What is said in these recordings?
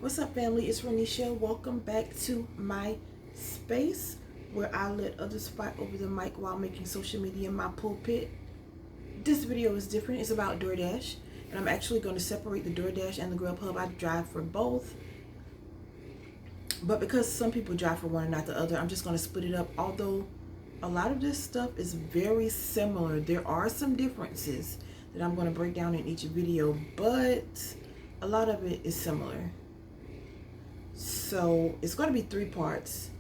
What's up, family? It's Renisha. Welcome back to my space where I let others fight over the mic while making social media my pulpit. This video is different. It's about DoorDash, and I'm actually going to separate the DoorDash and the Grubhub. I drive for both, but because some people drive for one and not the other, I'm just going to split it up. Although a lot of this stuff is very similar, there are some differences that I'm going to break down in each video, but a lot of it is similar. So it's going to be 3 parts.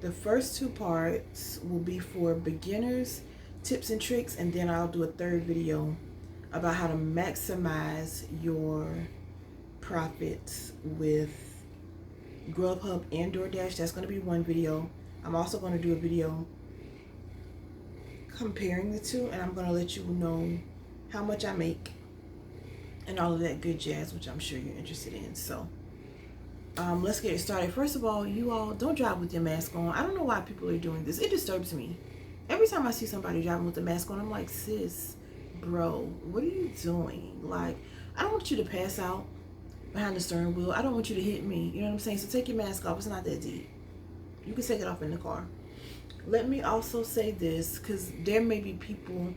The first 2 parts will be for beginners, tips and tricks, and then I'll do a third video about how to maximize your profits with Grubhub and DoorDash. That's going to be one video. I'm also going to do a video comparing the two, and I'm going to let you know how much I make and all of that good jazz, which I'm sure you're interested in. So let's get it started. First of all, you all don't drive with your mask on. I don't know why people are doing this. It disturbs me. Every time I see somebody driving with a mask on, I'm like, sis, bro, what are you doing? Like, I don't want you to pass out behind the steering wheel. I don't want you to hit me. You know what I'm saying? So take your mask off. It's not that deep. You can take it off in the car. Let me also say this, because there may be people,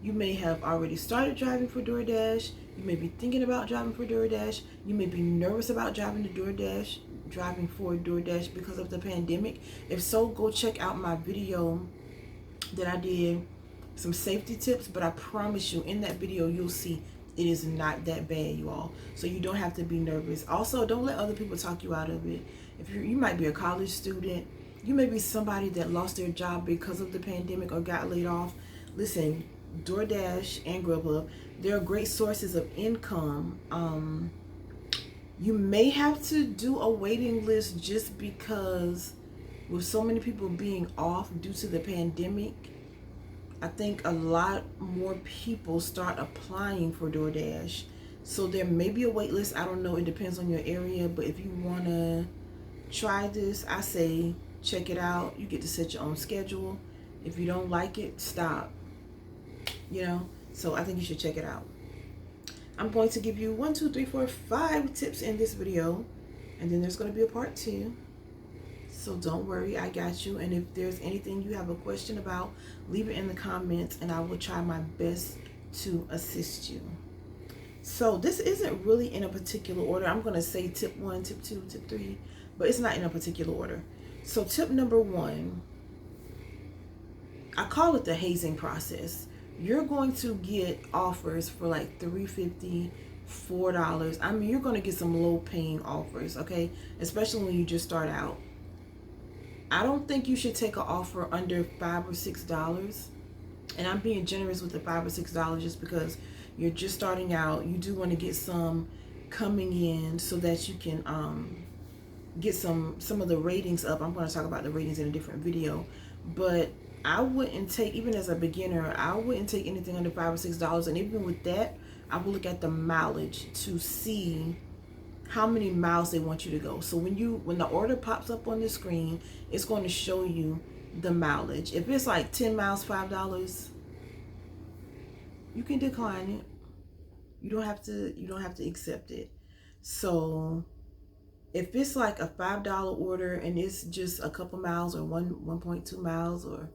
you may have already started driving for DoorDash. You may be thinking about driving for DoorDash. You may be nervous about driving for DoorDash because of the pandemic. If so, go check out my video that I did, some safety tips. But I promise you, in that video, you'll see it is not that bad, you all. So you don't have to be nervous. Also, don't let other people talk you out of it. If you might be a college student, you may be somebody that lost their job because of the pandemic or got laid off. Listen, DoorDash and Grubhub, they're great sources of income. You may have to do a waiting list just because with so many people being off due to the pandemic, I think a lot more people start applying for DoorDash. So there may be a wait list. I don't know. It depends on your area. But if you want to try this, I say check it out. You get to set your own schedule. If you don't like it, stop. So I think you should check it out. I'm going to give you 1, 2, 3, 4, 5 tips in this video, and then there's going to be a part 2. So don't worry, I got you. And if there's anything you have a question about, leave it in the comments and I will try my best to assist you. So this isn't really in a particular order. I'm going to say tip 1, tip 2, tip 3, but it's not in a particular order. So tip number 1, I call it the hazing process. You're going to get offers for like $3.50, $4. I mean, you're going to get some low paying offers, okay? Especially when you just start out. I don't think you should take an offer under $5 or $6. And I'm being generous with the $5 or $6 just because you're just starting out. You do want to get some coming in so that you can get some of the ratings up. I'm going to talk about the ratings in a different video. But I wouldn't take, even as a beginner, I wouldn't take anything under $5 or $6. And even with that, I will look at the mileage to see how many miles they want you to go. So when the order pops up on the screen, it's going to show you the mileage. If it's like 10 miles, $5, you can decline it. You don't have to accept it. So if it's like a $5 order and it's just a couple miles or 1.2 miles or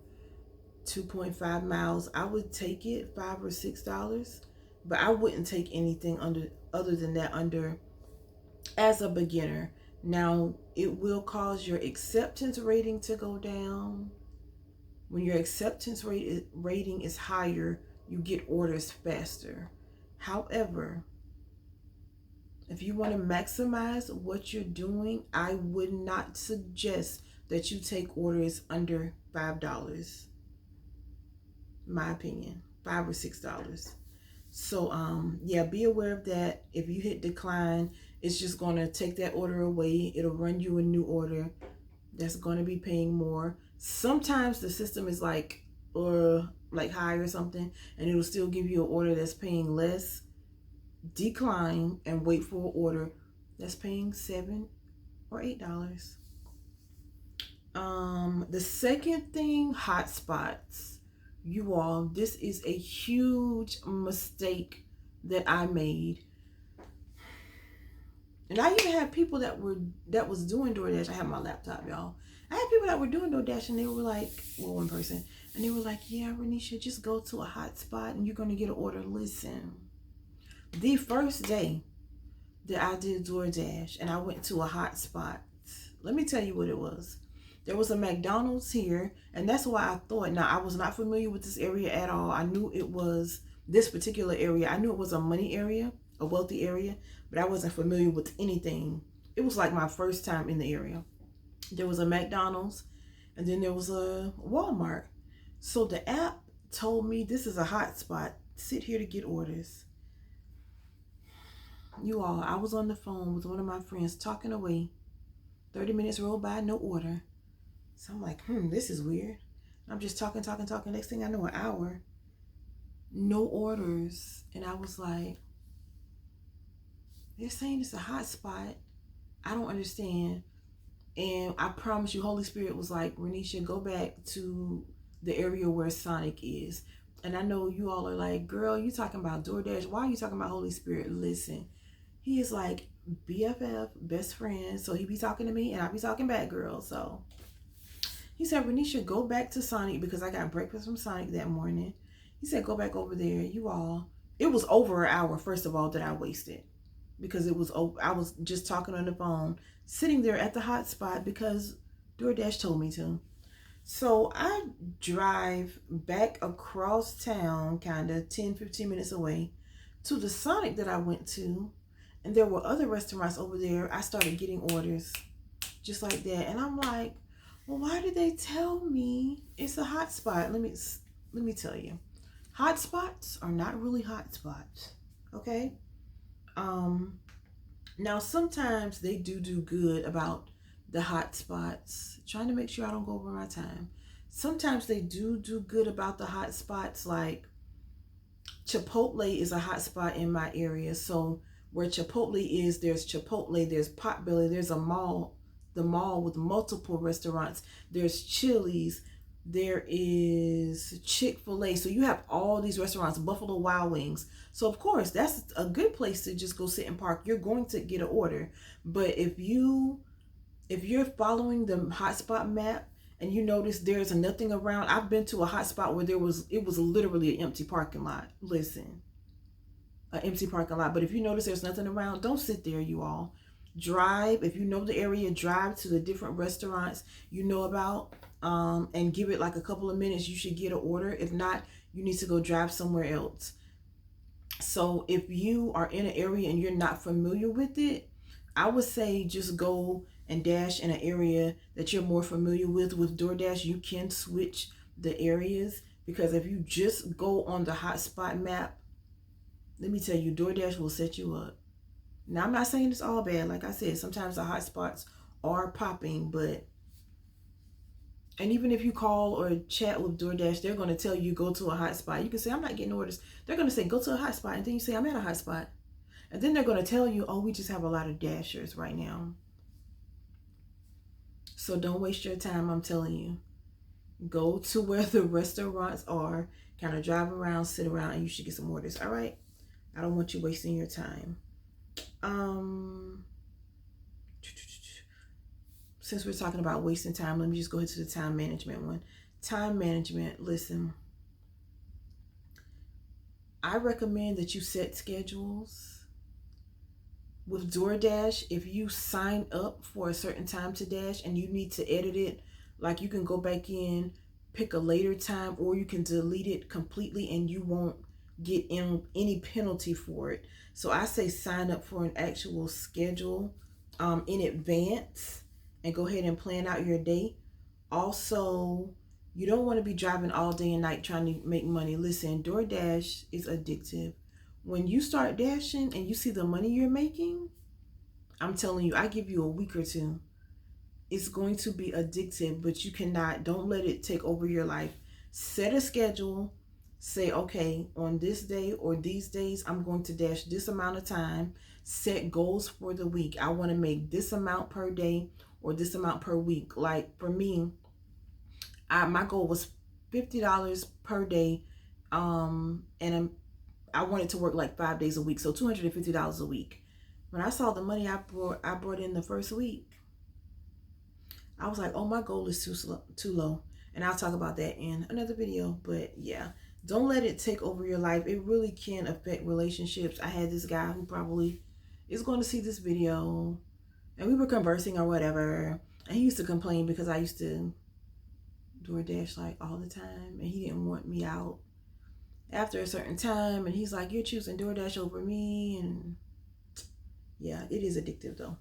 2.5 miles, I would take it $5 or $6, but I wouldn't take anything other than that under as a beginner. Now, it will cause your acceptance rating to go down. When your acceptance rating is higher, you get orders faster. However, if you want to maximize what you're doing, I would not suggest that you take orders under $5. My opinion, $5 or $6. So yeah, be aware of that. If you hit decline, it's just going to take that order away. It'll run you a new order that's going to be paying more. Sometimes the system is like high or something, and it'll still give you an order that's paying less. Decline and wait for an order that's paying $7 or $8. The second thing, hotspots. You all, this is a huge mistake that I made. And I even had people that was doing DoorDash. I have my laptop, y'all. I had people that were doing DoorDash, and they were like, well, one person, and they were like, yeah, Renisha, just go to a hot spot and you're gonna get an order. Listen, the first day that I did DoorDash and I went to a hot spot, let me tell you what it was. There was a McDonald's here, and that's why I thought, now I was not familiar with this area at all. I knew it was this particular area. I knew it was a money area, a wealthy area, but I wasn't familiar with anything. It was like my first time in the area. There was a McDonald's, and then there was a Walmart. So the app told me this is a hot spot. Sit here to get orders. You all, I was on the phone with one of my friends talking away. 30 minutes rolled by, no order. So I'm like, this is weird. I'm just talking. Next thing I know, an hour, no orders. And I was like, they're saying it's a hot spot. I don't understand. And I promise you, Holy Spirit was like, Renisha, go back to the area where Sonic is. And I know you all are like, girl, you talking about DoorDash. Why are you talking about Holy Spirit? Listen, he is like BFF, best friend. So he be talking to me and I be talking back, girl. So he said, Renisha, go back to Sonic, because I got breakfast from Sonic that morning. He said, go back over there. You all, it was over an hour, first of all, that I wasted, because I was just talking on the phone, sitting there at the hot spot because DoorDash told me to. So I drive back across town, kind of 10-15 minutes away, to the Sonic that I went to, and there were other restaurants over there. I started getting orders just like that, and I'm like, well, why did they tell me it's a hot spot? Let me tell you, hot spots are not really hot spots, okay? Now sometimes they do good about the hot spots, trying to make sure I don't go over my time. Sometimes they do good about the hot spots, like Chipotle is a hot spot in my area. So where Chipotle is, there's Chipotle, there's Potbelly, there's a mall, the mall with multiple restaurants, there's Chili's, there is Chick-fil-A. So you have all these restaurants, Buffalo Wild Wings. So of course, that's a good place to just go sit and park. You're going to get an order. But if you're following the hotspot map and you notice there's nothing around, I've been to a hotspot where it was literally an empty parking lot. Listen, an empty parking lot. But if you notice there's nothing around, don't sit there, you all. Drive. If you know the area, drive to the different restaurants you know about, and give it like a couple of minutes. You should get an order. If not, you need to go drive somewhere else. So if you are in an area and you're not familiar with it, I would say just go and dash in an area that you're more familiar with. With DoorDash, you can switch the areas, because if you just go on the hotspot map, let me tell you, DoorDash will set you up. Now, I'm not saying it's all bad. Like I said, sometimes the hotspots are popping, and even if you call or chat with DoorDash, they're going to tell you go to a hotspot. You can say, I'm not getting orders. They're going to say, go to a hotspot. And then you say, I'm at a hotspot. And then they're going to tell you, oh, we just have a lot of dashers right now. So don't waste your time, I'm telling you. Go to where the restaurants are, kind of drive around, sit around, and you should get some orders. All right? I don't want you wasting your time. Since we're talking about wasting time, let me just go into the time management one. Time management, listen. I recommend that you set schedules. With DoorDash, if you sign up for a certain time to dash and you need to edit it, like you can go back in, pick a later time, or you can delete it completely and you won't get in any penalty for it. So I say sign up for an actual schedule in advance and go ahead and plan out your day. Also, you don't want to be driving all day and night trying to make money. Listen, DoorDash is addictive. When you start dashing and you see the money you're making, I'm telling you, I give you a week or two. It's going to be addictive, but you don't let it take over your life. Set a schedule. Say, okay, on this day or these days, I'm going to dash this amount of time. Set goals for the week. I want to make this amount per day or this amount per week. Like for me, my goal was $50 per day. And I wanted to work like 5 days a week. So $250 a week. When I saw the money I brought in the first week, I was like, oh, my goal is too low. And I'll talk about that in another video. But yeah, don't let it take over your life. It really can affect relationships. I had this guy who probably is going to see this video, and we were conversing or whatever. And he used to complain because I used to DoorDash like all the time, and he didn't want me out after a certain time. And he's like, you're choosing DoorDash over me. And yeah, it is addictive though.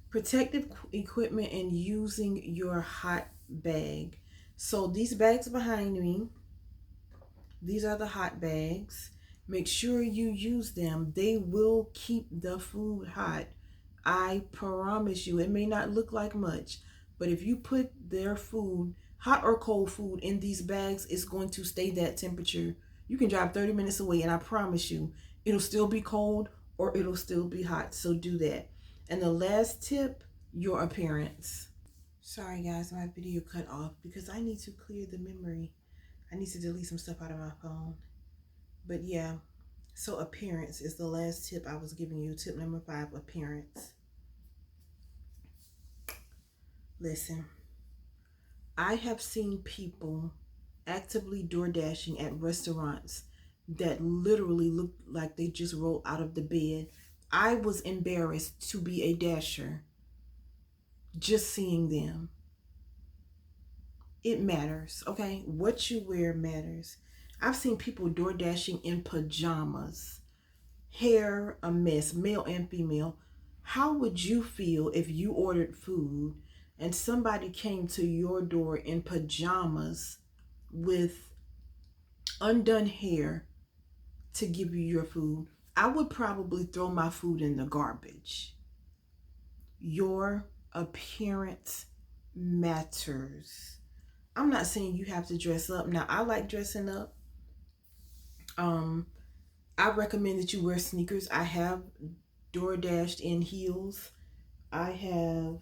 Protective equipment and using your hot bag. So these bags behind me, these are the hot bags. Make sure you use them. They will keep the food hot. I promise you. It may not look like much, but if you put their food, hot or cold food, in these bags, it's going to stay that temperature. You can drive 30 minutes away and I promise you it'll still be cold or it'll still be hot. So do that. And the last tip, your appearance. Sorry guys, my video cut off because I need to clear the memory. I need to delete some stuff out of my phone. But yeah, so appearance is the last tip I was giving you. Tip number 5, appearance. Listen, I have seen people actively door dashing at restaurants that literally look like they just rolled out of the bed. I was embarrassed to be a dasher just seeing them. It matters, okay? What you wear matters. I've seen people door dashing in pajamas, hair a mess, male and female. How would you feel if you ordered food and somebody came to your door in pajamas with undone hair to give you your food? I would probably throw my food in the garbage. Your appearance matters. I'm not saying you have to dress up. Now, I like dressing up. I recommend that you wear sneakers. I have door dashed in heels. I have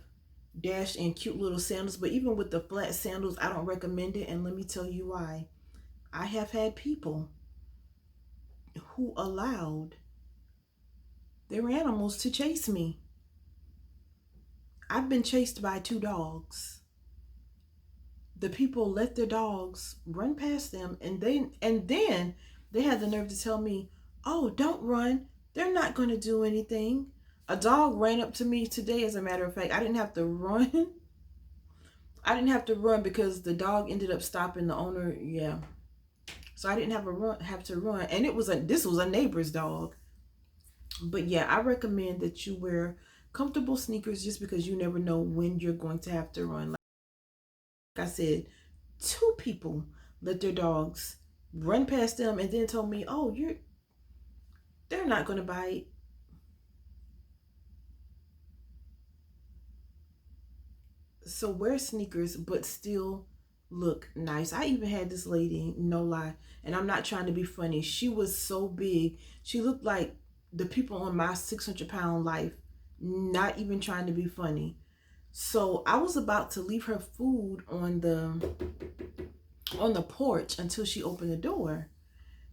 dashed in cute little sandals, but even with the flat sandals, I don't recommend it. And let me tell you why. I have had people who allowed their animals to chase me. I've been chased by 2 dogs. The people let their dogs run past them, and then they had the nerve to tell me, oh, don't run, they're not going to do anything. A dog ran up to me today, as a matter of fact. I didn't have to run. I didn't have to run because the dog ended up stopping the owner. Yeah, so I didn't have to run, and this was a neighbor's dog. But yeah, I recommend that you wear comfortable sneakers just because you never know when you're going to have to run. Like I said, 2 people let their dogs run past them and then told me, oh, they're not going to bite. So wear sneakers, but still look nice. I even had this lady, no lie, and I'm not trying to be funny. She was so big. She looked like the people on my 600-pound life, not even trying to be funny. So I was about to leave her food on the porch until she opened the door.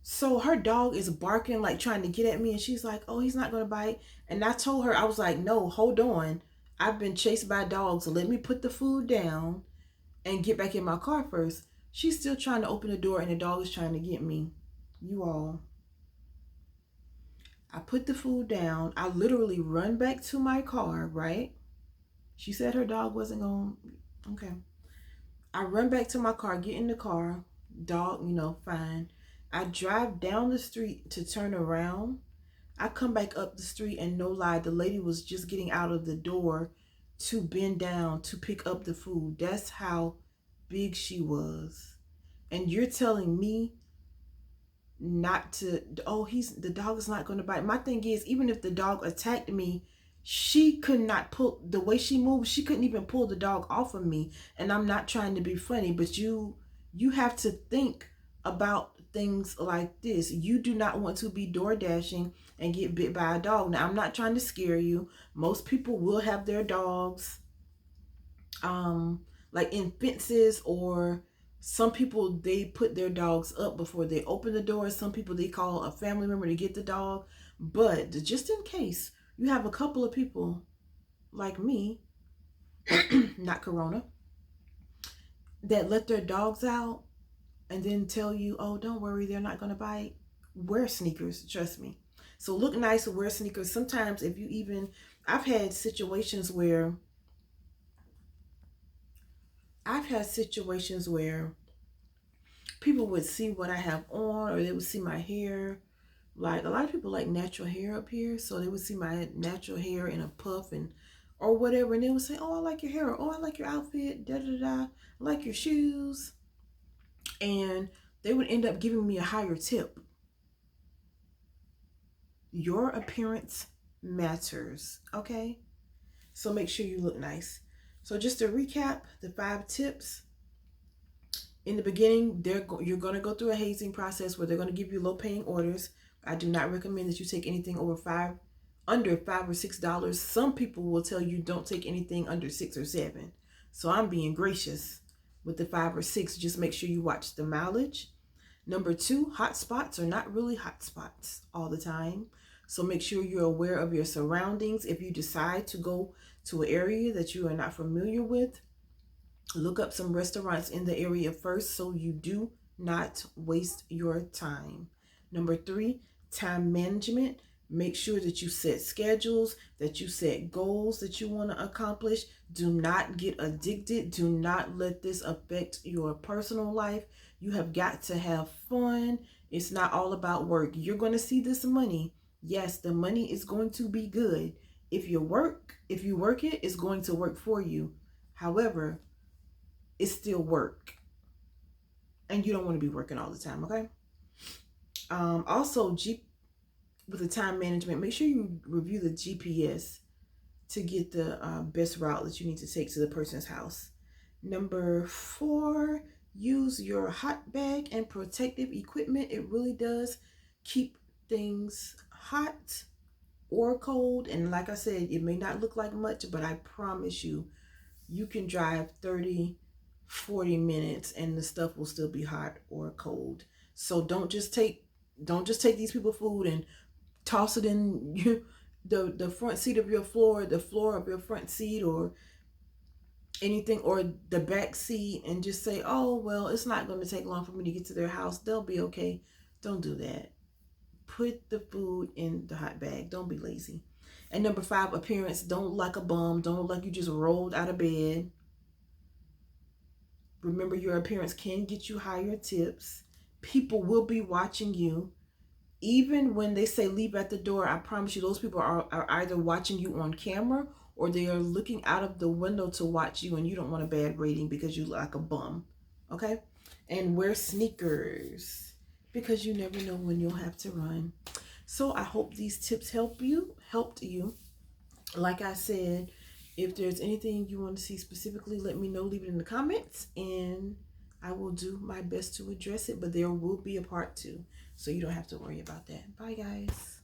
So her dog is barking, like trying to get at me, and she's like, oh, he's not gonna bite. And I told her, I was like, no, hold on, I've been chased by dogs, so let me put the food down and get back in my car first. She's still trying to open the door and the dog is trying to get me. You all, I put the food down. I literally run back to my car, right? She said her dog wasn't going. Okay. I run back to my car, get in the car, dog, fine. I drive down the street to turn around. I come back up the street, and no lie, the lady was just getting out of the door to bend down to pick up the food. That's how big she was. And you're telling me not to, oh, the dog is not going to bite. My thing is, even if the dog attacked me, she could not pull, the way she moved, she couldn't even pull the dog off of me. And I'm not trying to be funny, but you have to think about things like this. You do not want to be door dashing and get bit by a dog. Now, I'm not trying to scare you. Most people will have their dogs like in fences, or some people, they put their dogs up before they open the door. Some people, they call a family member to get the dog. But just in case you have a couple of people like me, not Corona, that let their dogs out and then tell you, oh, don't worry, they're not going to bite, wear sneakers, trust me. So look nice and wear sneakers. Sometimes if you even, I've had situations where, I've had situations where people would see what I have on, or they would see my hair. Like a lot of people like natural hair up here, so they would see my natural hair in a puff and or whatever, and they would say, "Oh, I like your hair," or, "Oh, I like your outfit," da da da, "I like your shoes," and they would end up giving me a higher tip. Your appearance matters, okay? So make sure you look nice. So just to recap, the 5 tips. In the beginning, you're going to go through a hazing process where they're going to give you low-paying orders. I do not recommend that you take anything under $5 or $6. Some people will tell you don't take anything under 6 or 7. So I'm being gracious with the 5 or 6. Just make sure you watch the mileage. Number 2, hot spots are not really hot spots all the time. So make sure you're aware of your surroundings. If you decide to go to an area that you are not familiar with, look up some restaurants in the area first so you do not waste your time. Number 3, time management. Make sure that you set schedules, that you set goals that you want to accomplish. Do not get addicted. Do not let this affect your personal life. You have got to have fun. It's not all about work. You're going to see this money. Yes, the money is going to be good. If you work it, it's going to work for you. However, it's still work. And you don't want to be working all the time, okay? Also, with the time management, make sure you review the GPS to get the best route that you need to take to the person's house. Number 4, use your hot bag and protective equipment. It really does keep things hot or cold. And like I said, it may not look like much, but I promise you, you can drive 30-40 minutes and the stuff will still be hot or cold. So don't just take these people food and toss it in the front seat of your floor, the floor of your front seat, or anything, or the back seat, and just say, oh well, it's not going to take long for me to get to their house, they'll be okay. Don't do that. Put the food in the hot bag. Don't be lazy. And number 5, appearance. Don't look like a bum. Don't look like you just rolled out of bed. Remember, your appearance can get you higher tips. People will be watching you. Even when they say leave at the door, I promise you those people are either watching you on camera or they are looking out of the window to watch you, and you don't want a bad rating because you look like a bum. Okay? And wear sneakers because you never know when you'll have to run. So I hope these tips helped you. Like I said, if there's anything you want to see specifically, let me know. Leave it in the comments and I will do my best to address it. But there will be a part 2, so you don't have to worry about that. Bye, guys.